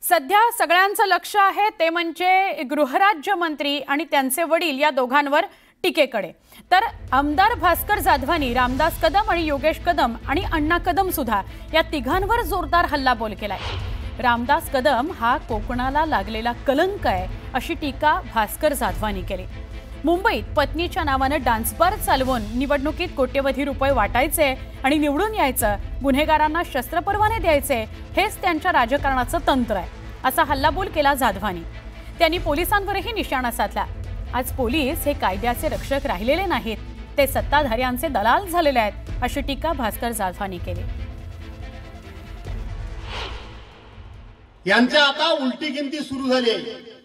सध्या सगळ्यांचं लक्ष आहे ते म्हणजे गृहराज्यमंत्री आणि त्यांचे वडील या दोघांवर टीकेकडे। तर आमदार भास्कर जाधवानी, रामदास कदम आणि योगेश कदम आणि अण्णा कदम सुद्धा या तिघांवर जोरदार हल्लाबोल केलाय। रामदास कदम हा कोकणाला लागलेला कलंक आहे अशी टीका भास्कर जाधवानी केली। मुंबईत पत्नीच्या नावाने डान्स बार चालवून निवडणुकीत कोट्यवधी रुपये वाटायचे आणि निवडून यायचं, गुन्हेगारांना शस्त्र परवाने द्यायचे, हेच त्यांच्या राजकारणाचं तंत्र आहे असा हल्लाबोल केला जाधवानी। त्यांनी पोलिसांवरही निशाणा साधला। आज पोलीस हे कायद्याचे रक्षक राहिलेले नाहीत, ते सत्ताधाऱ्यांचे दलाल झालेले आहेत अशी टीका भास्कर जाधवानी केली। यांच्या आता उलटी गिनती सुरू झाली आहे।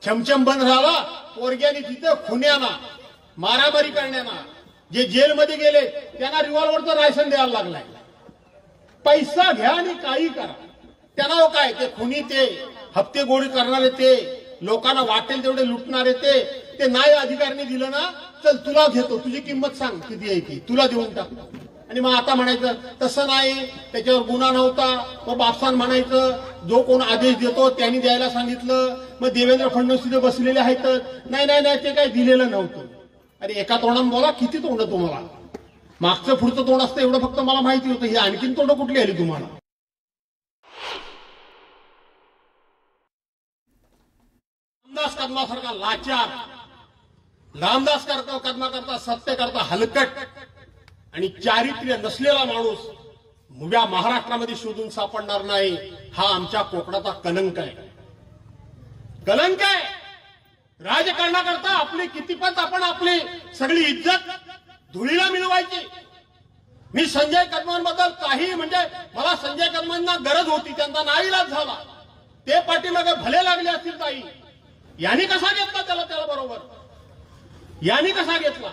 छमछम बंद झाला, पोरग्यानी तिथे खुन्याना मारामारी करण्याना, जे जेलमध्ये गेले त्यांना रिव्हॉल्वरचं लायसन द्यायला लागलाय। पैसा घ्या आणि काही करा, त्यांना काय ते खुनी, ते हप्ते गोळी करणारे, ते लोकांना वाटेल तेवढे लुटणारे, ते नाही अधिकाऱ्यांनी दिलं ना, चल तुला घेतो, तुझी किंमत सांग किती आहे ती, तुला देऊन टाकतो। आणि मग आता म्हणायचं तसं नाही, त्याच्यावर गुन्हा नव्हता, मग बापसान म्हणायचं जो कोण आदेश देतो त्यांनी द्यायला सांगितलं। मग देवेंद्र फडणवीस तिथे बसलेले आहेत, नाही नाही नाही ते काही दिलेलं नव्हतं। अरे एका तोंडाने बोला, किती तोंड तुम्हाला? मागचं पुढचं तोंड असतं एवढं फक्त मला माहिती होतं, ही आणखीन तोंड कुठली आली तुम्हाला? रामदास कदमासारखा लाचार, रामदास कदमाकरता सत्य करता हलकट आणि चारित्र्य नसलेला माणूस मुव्या महाराष्ट्रामध्ये शोधून सापडणार नाही। हा आमच्या कोकणाचा कलंक आहे, कलंक आहे। राजकारणाकरता आपली कितीपत आपण आपली सगळी इज्जत धुळीला मिळवायची। मी संजय कदमांबद्दल काही म्हणजे मला संजय कदमांना गरज होती, त्यांचा नाईलाज झाला, ते पाठीमागे भले लागले असतील ताई। यांनी कसा घेतला त्याला बरोबर, यांनी कसा घेतला?